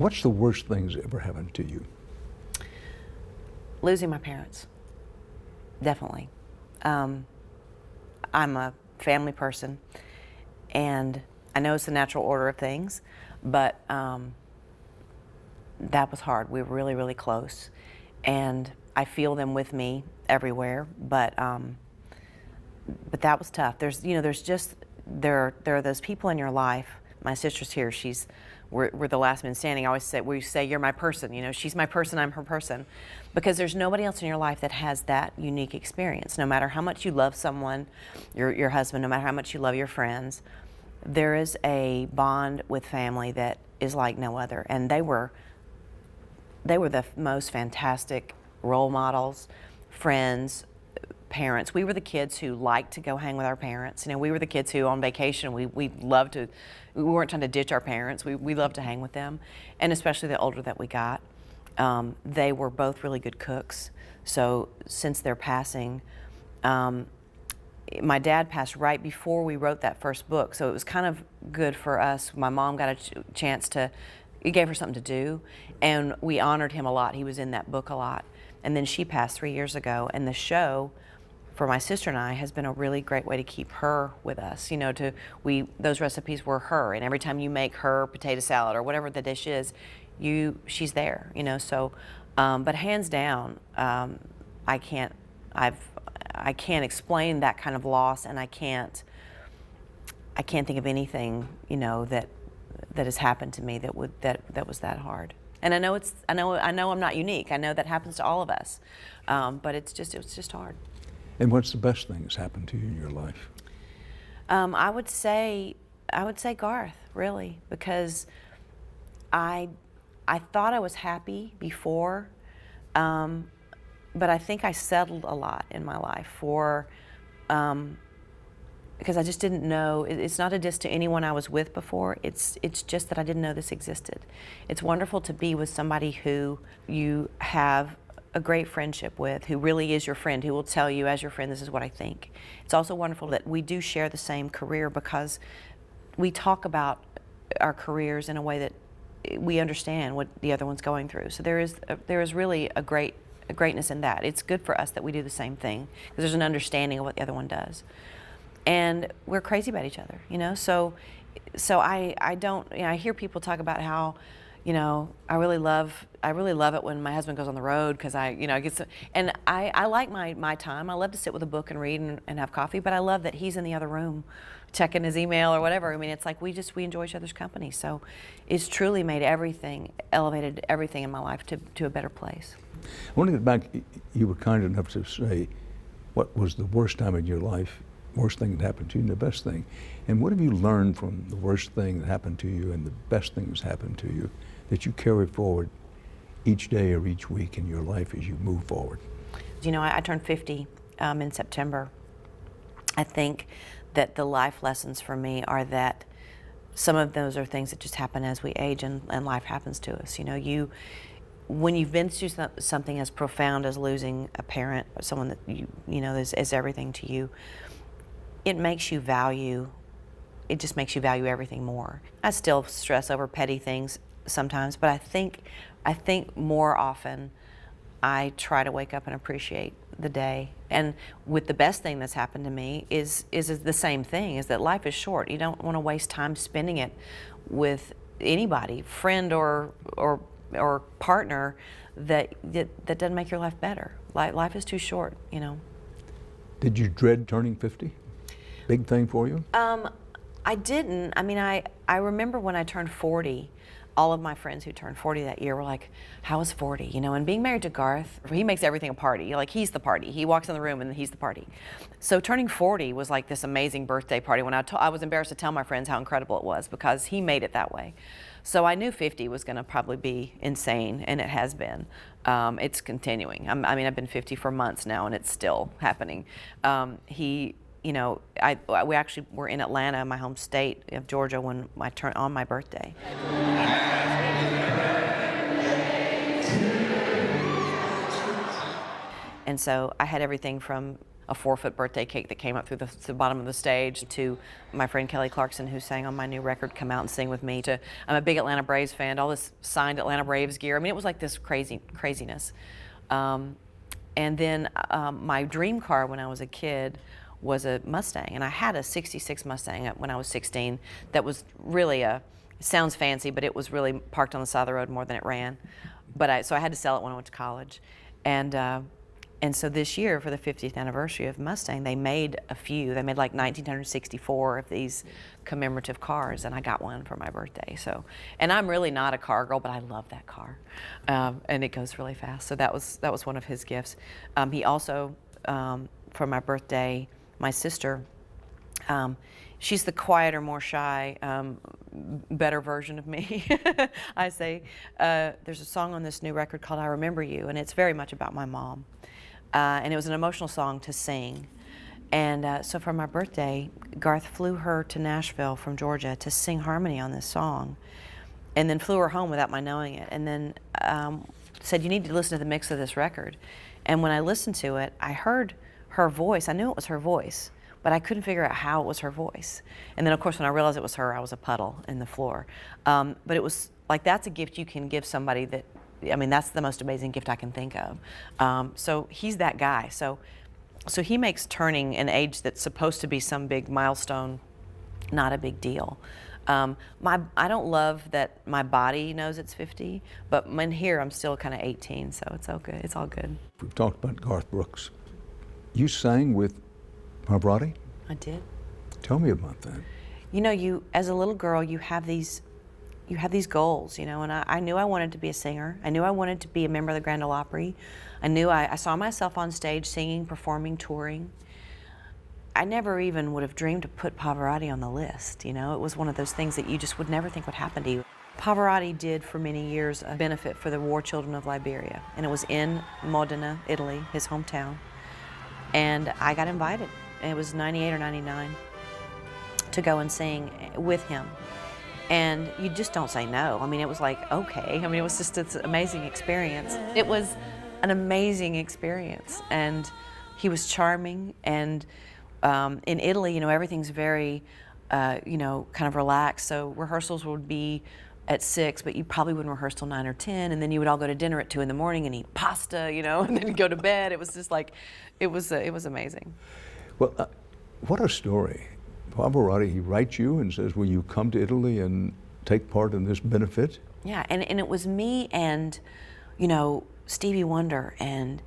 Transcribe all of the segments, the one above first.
What's the worst things that ever happened to you? Losing my parents, definitely. I'm a family person, and I know it's the natural order of things, but that was hard. We were really, really close, and I feel them with me everywhere. But that was tough. There are those people in your life. My sister's here. We're the last man standing. I always say, we say, you're my person. You know, she's my person, I'm her person. Because there's nobody else in your life that has that unique experience. No matter how much you love someone, your husband, no matter how much you love your friends, there is a bond with family that is like no other. And they were the most fantastic role models, friends, parents. We were the kids who liked to go hang with our parents. You know, we were the kids who on vacation, we loved to, we weren't trying to ditch our parents. We loved to hang with them. And especially the older that we got, they were both really good cooks. So since their passing, my dad passed right before we wrote that first book. So it was kind of good for us. My mom got a chance to, it gave her something to do, and we honored him a lot. He was in that book a lot. And then she passed 3 years ago, and the show for my sister and I has been a really great way to keep her with us. You know, those recipes were her, and every time you make her potato salad or whatever the dish is, she's there. You know, so but hands down, I can't explain that kind of loss, and I can't think of anything, you know, that has happened to me that was that hard. And I know I'm not unique. I know that happens to all of us, but it was just hard. And what's the best thing that's happened to you in your life? I would say Garth, really, because I thought I was happy before, but I think I settled a lot in my life because I just didn't know. It's not a diss to anyone I was with before. It's just that I didn't know this existed. It's wonderful to be with somebody who you have a great friendship with, who really is your friend, who will tell you as your friend, this is what I think. It's also wonderful that we do share the same career because we talk about our careers in a way that we understand what the other one's going through. So there is really a greatness in that. It's good for us that we do the same thing because there's an understanding of what the other one does. And we're crazy about each other, you know? So I don't, you know, I hear people talk about how, you know, I really love it when my husband goes on the road because I get so, and I like my time. I love to sit with a book and read and have coffee, but I love that he's in the other room checking his email or whatever. I mean, it's like we enjoy each other's company. So it's truly made elevated everything in my life to a better place. I want to get back, you were kind enough to say what was the worst time in your life, worst thing that happened to you and the best thing. And what have you learned from the worst thing that happened to you and the best thing that's happened to you that you carry forward each day or each week in your life as you move forward? You know, I turned 50 in September. I think that the life lessons for me are that some of those are things that just happen as we age and life happens to us. You know, when you've been through something as profound as losing a parent or someone that you know is everything to you, it just makes you value everything more. I still stress over petty things sometimes, but I think more often I try to wake up and appreciate the day. And with the best thing that's happened to me is the same thing, is that life is short. You don't want to waste time spending it with anybody, friend or partner that doesn't make your life better. Life is too short, you know. Did you dread turning 50? Big thing for you? I didn't. I mean, I remember when I turned 40, all of my friends who turned 40 that year were like, how was 40? You know, and being married to Garth, he makes everything a party. Like, he's the party. He walks in the room and he's the party. So turning 40 was like this amazing birthday party when I was embarrassed to tell my friends how incredible it was because he made it that way. So I knew 50 was going to probably be insane, and it has been. It's continuing. I mean, I've been 50 for months now, and it's still happening. You know, we actually were in Atlanta, my home state of Georgia, when I turned on my birthday. And so I had everything from a 4-foot birthday cake that came up through the bottom of the stage, to my friend Kelly Clarkson, who sang on my new record, come out and sing with me, to I'm a big Atlanta Braves fan, all this signed Atlanta Braves gear. I mean, it was like this craziness. And then my dream car when I was a kid was a Mustang, and I had a '66 Mustang when I was 16 that was really it sounds fancy, but it was really parked on the side of the road more than it ran. But so I had to sell it when I went to college. And so this year, for the 50th anniversary of Mustang, they made a few. They made like 1,964 of these commemorative cars, and I got one for my birthday. So, and I'm really not a car girl, but I love that car, and it goes really fast. So that was one of his gifts. He also, for my birthday, my sister, she's the quieter, more shy, better version of me, I say. There's a song on this new record called I Remember You, and it's very much about my mom. And it was an emotional song to sing. And so for my birthday, Garth flew her to Nashville from Georgia to sing harmony on this song, and then flew her home without my knowing it, and then said, you need to listen to the mix of this record. And when I listened to it, I heard her voice. I knew it was her voice, but I couldn't figure out how it was her voice. And then, of course, when I realized it was her, I was a puddle in the floor. But it was like, that's a gift you can give somebody that, I mean, that's the most amazing gift I can think of. So he's that guy. So he makes turning an age that's supposed to be some big milestone not a big deal. I don't love that my body knows it's 50, but in here I'm still kind of 18, so it's all good. It's all good. We've talked about Garth Brooks. You sang with Pavarotti? I did. Tell me about that. You know, as a little girl, you have these goals, you know, and I knew I wanted to be a singer. I knew I wanted to be a member of the Grand Ole Opry. I knew I saw myself on stage singing, performing, touring. I never even would have dreamed to put Pavarotti on the list, you know. It was one of those things that you just would never think would happen to you. Pavarotti did for many years a benefit for the war children of Liberia, and it was in Modena, Italy, his hometown. And I got invited, and it was 98 or 99, to go and sing with him. And you just don't say no. I mean, it was like, okay. I mean, it was just an amazing experience. It was an amazing experience, and he was charming. And in Italy, you know, everything's very, you know, kind of relaxed. So rehearsals would be at 6, but you probably wouldn't rehearse till 9 or 10, and then you would all go to dinner at 2 in the morning and eat pasta, you know, and then go to bed. It was just like, it was amazing. Well, what a story. Pavarotti, he writes you and says, will you come to Italy and take part in this benefit? Yeah, and it was me and, you know, Stevie Wonder and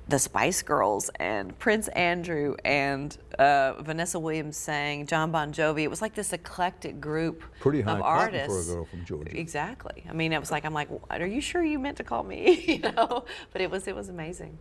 the Spice Girls and Prince Andrew and Vanessa Williams sang, John Bon Jovi. It was like this eclectic group Pretty high of cotton artists. for a girl from Georgia. Exactly. I mean, it was like, I'm like, are you sure you meant to call me? You know, but it was amazing.